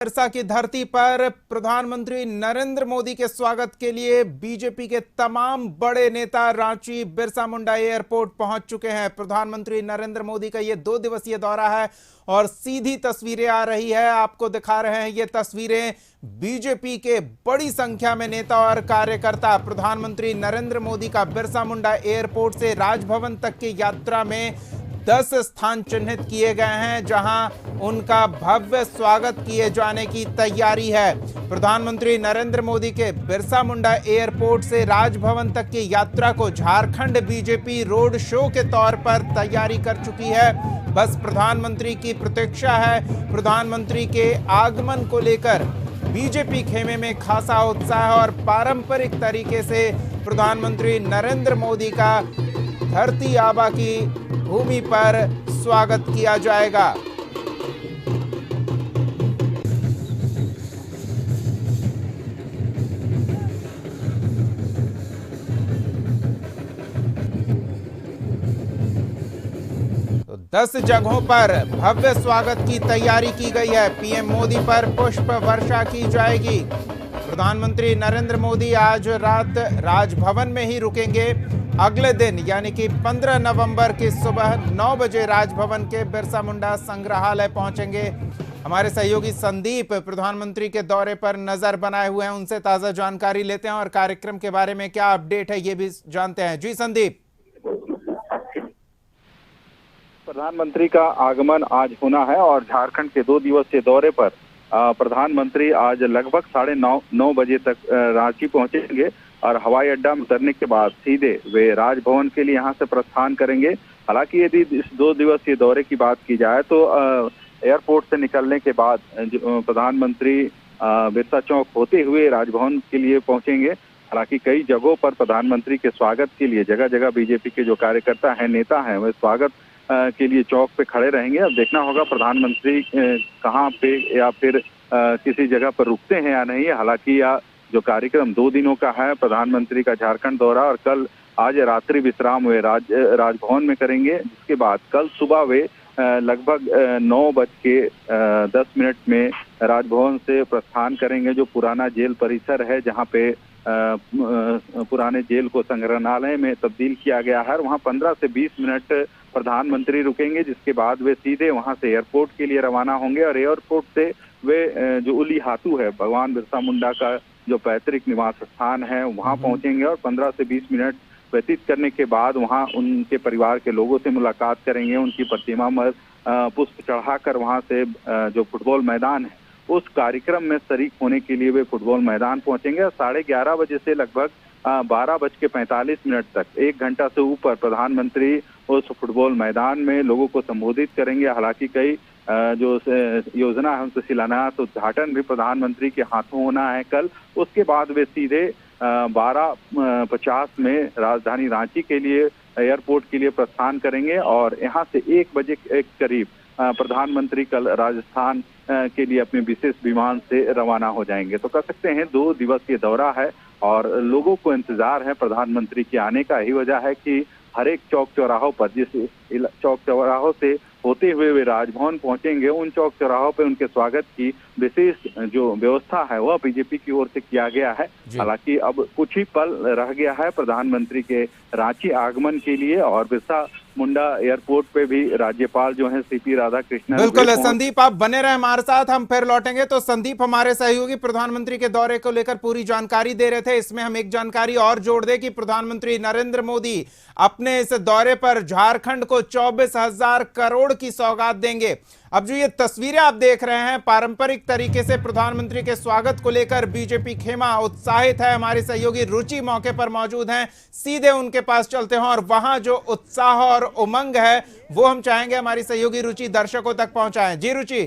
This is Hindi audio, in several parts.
बिरसा की धरती पर प्रधानमंत्री नरेंद्र मोदी के स्वागत के लिए बीजेपी के तमाम बड़े नेता रांची बिरसा मुंडा एयरपोर्ट पहुंच चुके हैं। प्रधानमंत्री नरेंद्र मोदी का ये 2 दिवसीय दौरा है और सीधी तस्वीरें आ रही है, आपको दिखा रहे हैं ये तस्वीरें। बीजेपी के बड़ी संख्या में नेता और कार्यकर्ता प्रधानमंत्री नरेंद्र मोदी का बिरसा मुंडा एयरपोर्ट से राजभवन तक की यात्रा में 10 स्थान चिन्हित किए गए हैं जहां उनका भव्य स्वागत किए जाने की तैयारी है। प्रधानमंत्री नरेंद्र मोदी के बिरसा मुंडा एयरपोर्ट से राजभवन तक की यात्रा को झारखंड बीजेपी रोड शो के तौर पर तैयारी कर चुकी है। बस प्रधानमंत्री की प्रतीक्षा है। प्रधानमंत्री के आगमन को लेकर बीजेपी खेमे में खासा उत्साह और पारंपरिक तरीके से प्रधानमंत्री नरेंद्र मोदी का धरती आबा की भूमि पर स्वागत किया जाएगा। तो 10 जगहों पर भव्य स्वागत की तैयारी की गई है। पीएम मोदी पर पुष्प वर्षा की जाएगी। प्रधानमंत्री नरेंद्र मोदी आज रात राजभवन में ही रुकेंगे। अगले दिन यानी कि 15 नवंबर की सुबह 9 बजे राजभवन के बिरसा मुंडा संग्रहालय पहुंचेंगे। हमारे सहयोगी संदीप प्रधानमंत्री के दौरे पर नजर बनाए हुए हैं, उनसे ताजा जानकारी लेते हैं और कार्यक्रम के बारे में क्या अपडेट है ये भी जानते हैं। जी संदीप। प्रधानमंत्री का आगमन आज होना है और झारखंड के 2 दिवसीय दौरे पर प्रधानमंत्री आज लगभग 9:30 बजे तक रांची पहुंचेंगे और हवाई अड्डा में उतरने के बाद सीधे वे राजभवन के लिए यहां से प्रस्थान करेंगे। हालांकि यदि इस 2 दिवसीय दौरे की बात की जाए तो एयरपोर्ट से निकलने के बाद प्रधानमंत्री बिरसा चौक होते हुए राजभवन के लिए पहुंचेंगे। हालांकि कई जगहों पर प्रधानमंत्री के स्वागत के लिए जगह जगह बीजेपी के जो कार्यकर्ता हैं, नेता हैं, वे स्वागत के लिए चौक पे खड़े रहेंगे। अब देखना होगा प्रधानमंत्री कहाँ पे या फिर किसी जगह पर रुकते हैं या नहीं। हालांकि जो कार्यक्रम 2 दिनों का है, प्रधानमंत्री का झारखंड दौरा और कल आज रात्रि विश्राम वे राजभवन में करेंगे, जिसके बाद कल सुबह वे लगभग 9:10 में राजभवन से प्रस्थान करेंगे। जो पुराना जेल परिसर है, जहां पे पुराने जेल को संग्रहालय में तब्दील किया गया है, वहां 15 से 20 मिनट प्रधानमंत्री रुकेंगे, जिसके बाद वे सीधे वहां से एयरपोर्ट के लिए रवाना होंगे और एयरपोर्ट से वे जो उली हाथू है, भगवान बिरसा मुंडा का जो पैतृक निवास स्थान है, वहां पहुंचेंगे और 15 से 20 मिनट व्यतीत करने के बाद वहां उनके परिवार के लोगों से मुलाकात करेंगे। उनकी प्रतिमा में पुष्प चढ़ाकर वहां से जो फुटबॉल मैदान है उस कार्यक्रम में शरीक होने के लिए वे फुटबॉल मैदान पहुंचेंगे। 11:30 बजे से लगभग 12:45 तक 1 घंटा से ऊपर प्रधानमंत्री उस फुटबॉल मैदान में लोगों को संबोधित करेंगे। हालांकि कई जो योजना है उनसे शिलान्यास उद्घाटन भी प्रधानमंत्री के हाथों होना है कल। उसके बाद वे सीधे 12:50 में राजधानी रांची के लिए एयरपोर्ट के लिए प्रस्थान करेंगे और यहाँ से 1 बजे के करीब प्रधानमंत्री कल राजस्थान के लिए अपने विशेष विमान से रवाना हो जाएंगे। तो कह सकते हैं 2 दिवसीय दौरा है और लोगों को इंतजार है प्रधानमंत्री के आने का। यही वजह है कि हर एक चौक चौराहों पर, जिस चौक चौराहों से होते हुए वे राजभवन पहुंचेंगे, उन चौक चौराहों पर उनके स्वागत की विशेष जो व्यवस्था है वह बीजेपी की ओर से किया गया है। हालांकि अब कुछ ही पल रह गया है प्रधानमंत्री के रांची आगमन के लिए और बिरसा मुंडा एयरपोर्ट पे भी राज्यपाल जो हैं सीपी राधाकृष्णन। बिल्कुल संदीप, आप बने रहे हमारे साथ, हम फिर लौटेंगे। तो संदीप हमारे सहयोगी प्रधानमंत्री के दौरे को लेकर पूरी जानकारी दे रहे थे। इसमें हम एक जानकारी और जोड़ दें कि प्रधानमंत्री नरेंद्र मोदी अपने इस दौरे पर झारखंड को 24,000 करोड़ की सौगात देंगे। अब जो ये तस्वीरें आप देख रहे हैं, पारंपरिक तरीके से प्रधानमंत्री के स्वागत को लेकर बीजेपी खेमा उत्साहित है। हमारी सहयोगी रुचि मौके पर मौजूद हैं, सीधे उनके पास चलते हैं और वहां जो उत्साह और उमंग है वो हम चाहेंगे हमारी सहयोगी रुचि दर्शकों तक पहुंचाएं। जी रुचि।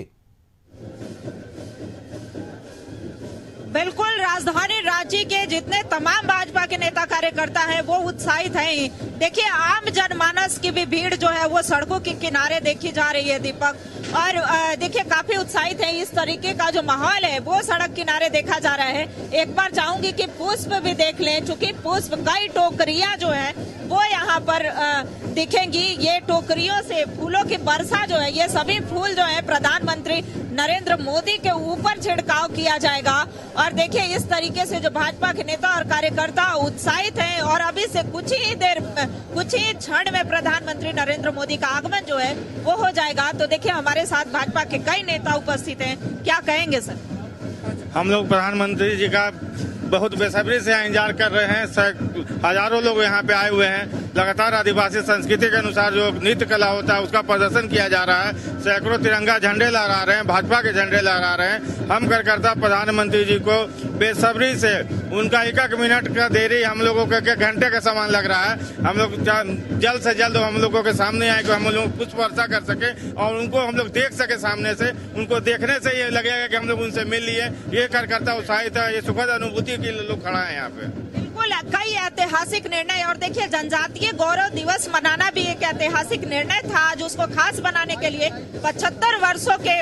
बिल्कुल, राजधानी रांची के जितने तमाम भाजपा के नेता कार्यकर्ता हैं वो उत्साहित हैं। देखिए, आम जनमानस की भी भीड़ जो है वो सड़कों के किनारे देखी जा रही है दीपक, और देखिए काफी उत्साहित है। इस तरीके का जो माहौल है वो सड़क किनारे देखा जा रहा है। एक बार चाहूंगी कि पुष्प भी देख लें, चूंकि पुष्प कई टोकरियां जो है वो यहाँ पर दिखेंगी। ये टोकरियों से फूलों की वर्षा जो है, ये सभी फूल जो है प्रधानमंत्री नरेंद्र मोदी के ऊपर छिड़काव किया जाएगा। और देखिए इस तरीके से जो भाजपा के नेता और कार्यकर्ता उत्साहित हैं और अभी से कुछ ही क्षण में प्रधानमंत्री नरेंद्र मोदी का आगमन जो है वो हो जाएगा। तो देखिए हमारे साथ भाजपा के कई नेता उपस्थित हैं, क्या कहेंगे सर? हम लोग प्रधानमंत्री जी का बहुत बेसब्री से इंतजार कर रहे हैं। हजारों लोग यहाँ पे आए हुए हैं। लगातार आदिवासी संस्कृति के अनुसार जो नृत्य कला होता है उसका प्रदर्शन किया जा रहा है। सैकड़ों तिरंगा झंडे लहरा रहे हैं, भाजपा के झंडे लहरा रहे हैं। हम कार्यकर्ता प्रधानमंत्री जी को बेसब्री से, उनका एक मिनट का देरी हम लोगों के घंटे का समान लग रहा है। हम लोग जल्द से जल्द हम लोगों के सामने आए कि हम लोग पुष्प वर्षा कर सके और उनको हम लोग देख सके सामने से। उनको देखने से ये लगेगा कि हम लोग उनसे मिल लिए। ये कार्यकर्ता उत्साहित है, ये सुखद अनुभूति के लोग खड़ा है यहाँ पे। बिल्कुल, कई ऐतिहासिक निर्णय। और देखिए जनजातीय गौरव दिवस मनाना भी एक ऐतिहासिक निर्णय था। आज उसको खास बनाने के लिए 75 वर्षों के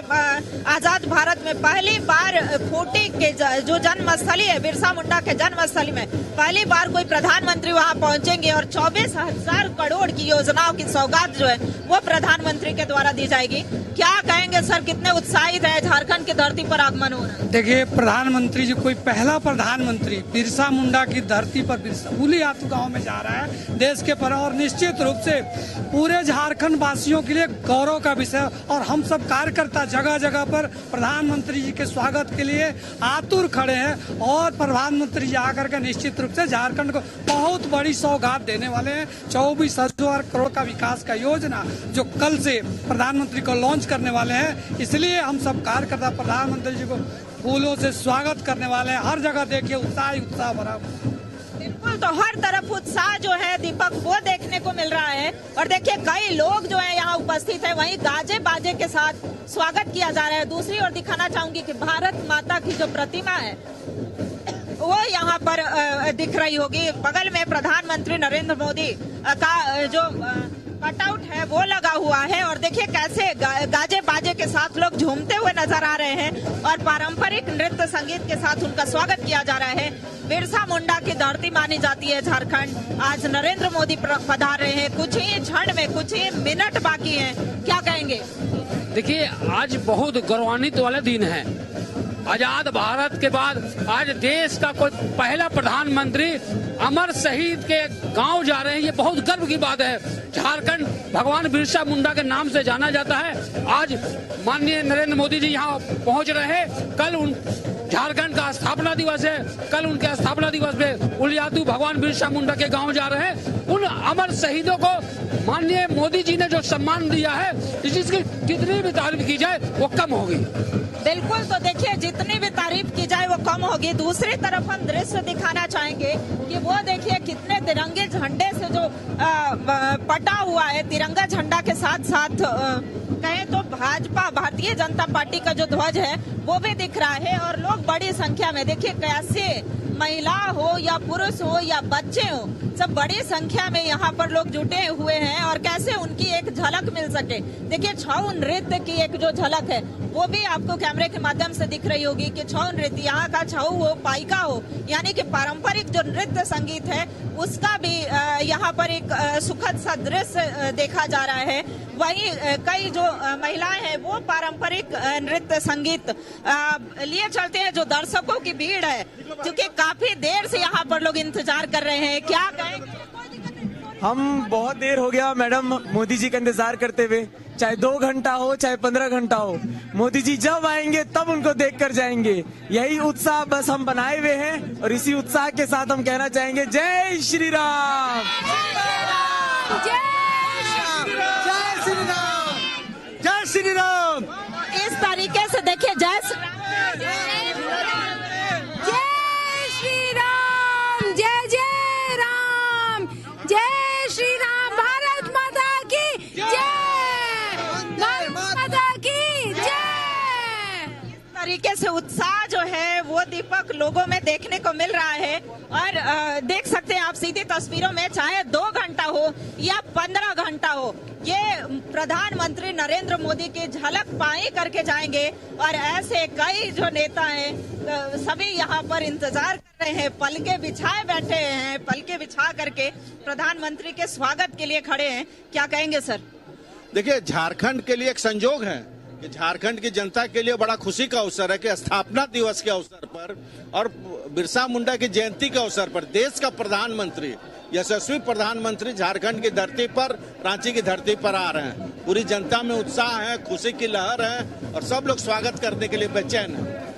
आजाद भारत में पहली बार खूंटी के जो जन्मस्थली है, बिरसा मुंडा के जन्मस्थली में पहली बार कोई प्रधानमंत्री वहां पहुंचेंगे और 24,000 करोड़ की योजनाओं की सौगात जो है वो प्रधानमंत्री के द्वारा दी जाएगी। क्या कहेंगे सर, कितने उत्साहित है झारखंड की धरती पर आगमन हो रहा है? देखिए प्रधानमंत्री जी कोई पहला प्रधानमंत्री बिरसा मुंडा की धरती पर उलियातू गांव में जा रहा है देश के पर, और निश्चित रूप से पूरे झारखंड वासियों के लिए गौरव का विषय। और हम सब कार्यकर्ता जगह जगह पर प्रधानमंत्री जी के स्वागत के लिए आतुर खड़े हैं। और प्रधानमंत्री जी आकर के निश्चित रूप से झारखंड को बहुत बड़ी सौगात देने वाले हैं। 24,000 करोड़ का विकास का योजना जो कल से प्रधानमंत्री को लॉन्च करने वाले हैं। इसलिए हम सब कार्यकर्ता प्रधानमंत्री जी को फूलों से स्वागत करने वाले हैं। हर जगह देखिए उत्साह भरा। बिल्कुल, तो हर तरफ उत्साह जो है दीपक वो देखने को मिल रहा है। और देखिए कई लोग जो है यहाँ उपस्थित है, वहीं गाजे बाजे के साथ स्वागत किया जा रहा है। दूसरी ओर दिखाना चाहूंगी कि भारत माता की जो प्रतिमा है वो यहाँ पर दिख रही होगी। बगल में प्रधानमंत्री नरेंद्र मोदी का जो कटआउट है वो लगा हुआ है। और देखिए कैसे गाजे बाजे के साथ लोग झूमते हुए नजर आ रहे हैं और पारंपरिक नृत्य संगीत के साथ उनका स्वागत किया जा रहा है। बिरसा मुंडा की धरती मानी जाती है झारखंड। आज नरेंद्र मोदी पधार रहे हैं। कुछ ही क्षण में, कुछ ही मिनट बाकी हैं, क्या कहेंगे? देखिए आज बहुत गौरवान्वित वाला दिन है। आजाद भारत के बाद आज देश का कोई पहला प्रधानमंत्री अमर शहीद के गांव जा रहे हैं, ये बहुत गर्व की बात है। झारखंड भगवान बिरसा मुंडा के नाम से जाना जाता है। आज माननीय नरेंद्र मोदी जी यहाँ पहुंच रहे हैं। कल झारखंड का स्थापना दिवस है। कल उनके स्थापना दिवस पे उलियातू भगवान बिरसा मुंडा के गांव जा रहे हैं। उन अमर शहीदों को माननीय मोदी जी ने जो सम्मान दिया है, इसकी कितनी भी तारीफ की जाए वो कम होगी। बिल्कुल, तो देखिए जितनी भी तारीफ की जाए वो कम होगी। दूसरी तरफ हम दृश्य दिखाना चाहेंगे कि वो देखिए कितने तिरंगे झंडे से जो पटा हुआ है, तिरंगा झंडा के साथ साथ कहें तो भाजपा भारतीय जनता पार्टी का जो ध्वज है वो भी दिख रहा है। और लोग बड़ी संख्या में, देखिए कैसे महिला हो या पुरुष हो या बच्चे हो, सब बड़ी संख्या में यहाँ पर लोग जुटे हुए हैं और कैसे उनकी एक झलक मिल सके। देखिए छऊ नृत्य की एक जो झलक है वो भी आपको कैमरे के माध्यम से दिख रही होगी कि छऊ नृत्य, यहाँ का छऊ हो, पाइका हो, यानी कि पारंपरिक जो नृत्य संगीत है उसका भी यहाँ पर एक सुखद सा दृश्य देखा जा रहा है। वहीं कई जो महिलाएं हैं वो पारंपरिक नृत्य संगीत लिए चलते हैं। जो दर्शकों की भीड़ है, क्योंकि काफी देर से यहाँ पर लोग इंतजार कर रहे हैं, क्या कहेंगे? हम बहुत देर हो गया मैडम मोदी जी का इंतजार करते हुए, चाहे 2 घंटा हो चाहे 15 घंटा हो। मोदी जी जब आएंगे तब उनको देख कर जाएंगे। यही उत्साह बस हम बनाए हुए हैं और इसी उत्साह के साथ हम कहना चाहेंगे जय श्री राम, जय श्री राम, जय श्री राम, जय श्री राम। इस तरीके से देखिए जय श्री राम, जय श्री राम, जय जय राम, जय श्री राम। भारत माता की जय, भारत माता की जय। तरीके से उत्साह जो है वो दीपक लोगों में देखने को मिल रहा है। और देख सकते हैं आप सीधी तस्वीरों में, चाहे 2 घंटा हो या 15 घंटा हो, ये प्रधानमंत्री नरेंद्र मोदी की झलक पाई करके जाएंगे। और ऐसे कई जो नेता हैं सभी यहाँ पर इंतजार कर रहे हैं, पलके बिछाए बैठे हैं, पलके बिछा करके प्रधानमंत्री के स्वागत के लिए खड़े हैं। क्या कहेंगे सर? देखिए, झारखंड के लिए एक संजोग है कि झारखंड की जनता के लिए बड़ा खुशी का अवसर है कि स्थापना दिवस के अवसर पर और बिरसा मुंडा की जयंती के अवसर पर देश का प्रधानमंत्री, यशस्वी प्रधानमंत्री झारखंड की धरती पर, रांची की धरती पर आ रहे हैं। पूरी जनता में उत्साह है, खुशी की लहर है और सब लोग स्वागत करने के लिए बेचैन है।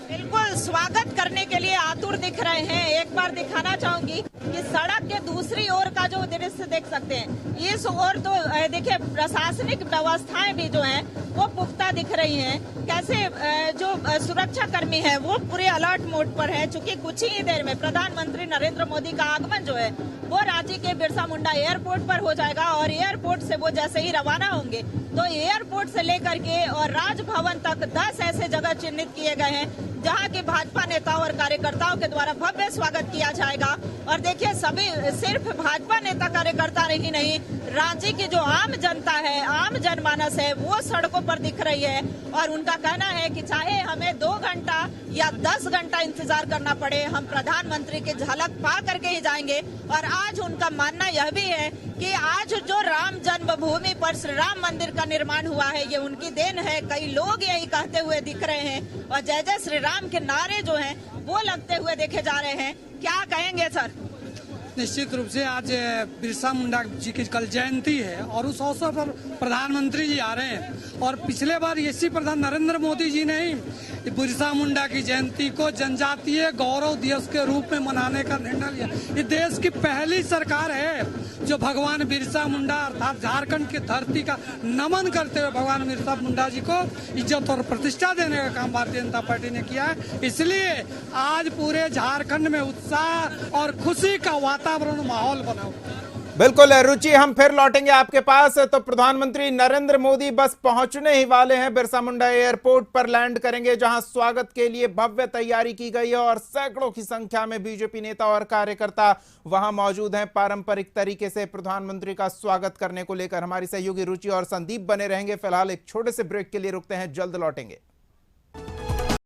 बिल्कुल स्वागत करने के लिए आतुर दिख रहे हैं। एक बार दिखाना चाहूंगी कि सड़क के दूसरी ओर का जो दृश्य देख सकते हैं, इस ओर तो देखिए प्रशासनिक व्यवस्थाएं भी जो हैं वो पुख्ता दिख रही हैं। कैसे जो सुरक्षा कर्मी है वो पूरे अलर्ट मोड पर है, चूंकि कुछ ही देर में प्रधानमंत्री नरेंद्र मोदी का आगमन जो है वो रांची के बिरसा मुंडा एयरपोर्ट पर हो जाएगा। और एयरपोर्ट से वो जैसे ही रवाना होंगे तो एयरपोर्ट से लेकर के और राजभवन तक 10 ऐसे जगह चिन्हित किए गए हैं जहां की भाजपा नेताओं और कार्यकर्ताओं के द्वारा भव्य स्वागत किया जाएगा। और देखिए, सभी सिर्फ भाजपा नेता कार्यकर्ता ही नहीं, रांची की जो आम जनता है, आम जनमानस है, वो सड़कों पर दिख रही है। और उनका कहना है कि चाहे हमें 2 घंटा या 10 घंटा इंतजार करना पड़े, हम प्रधानमंत्री की झलक पा करके ही जाएंगे। और आज उनका मानना यह भी है कि आज जो राम जन्मभूमि पर श्री राम मंदिर का निर्माण हुआ है ये उनकी देन है। कई लोग यही कहते हुए दिख रहे हैं और जय जय श्री राम के नारे जो हैं वो लगते हुए देखे जा रहे हैं। क्या कहेंगे सर? निश्चित रूप से आज बिरसा मुंडा जी की कल जयंती है और उस अवसर पर प्रधानमंत्री जी आ रहे हैं। और पिछले बार यही प्रधान नरेंद्र मोदी जी ने ही बिरसा मुंडा की जयंती को जनजातीय गौरव दिवस के रूप में मनाने का निर्णय लिया। ये देश की पहली सरकार है जो भगवान बिरसा मुंडा अर्थात झारखंड की धरती का नमन करते हुए भगवान बिरसा मुंडा जी को इज्जत और प्रतिष्ठा देने का काम भारतीय जनता पार्टी ने किया है। इसलिए आज पूरे झारखंड में उत्साह और खुशी का वातावरण माहौल बना हुआ। बिल्कुल रुचि, हम फिर लौटेंगे आपके पास। तो प्रधानमंत्री नरेंद्र मोदी बस पहुंचने ही वाले हैं, बिरसा मुंडा एयरपोर्ट पर लैंड करेंगे जहां स्वागत के लिए भव्य तैयारी की गई है और सैकड़ों की संख्या में बीजेपी नेता और कार्यकर्ता वहां मौजूद हैं पारंपरिक तरीके से प्रधानमंत्री का स्वागत करने को लेकर। हमारी सहयोगी रुचि और संदीप बने रहेंगे। फिलहाल एक छोटे से ब्रेक के लिए रुकते हैं, जल्द लौटेंगे।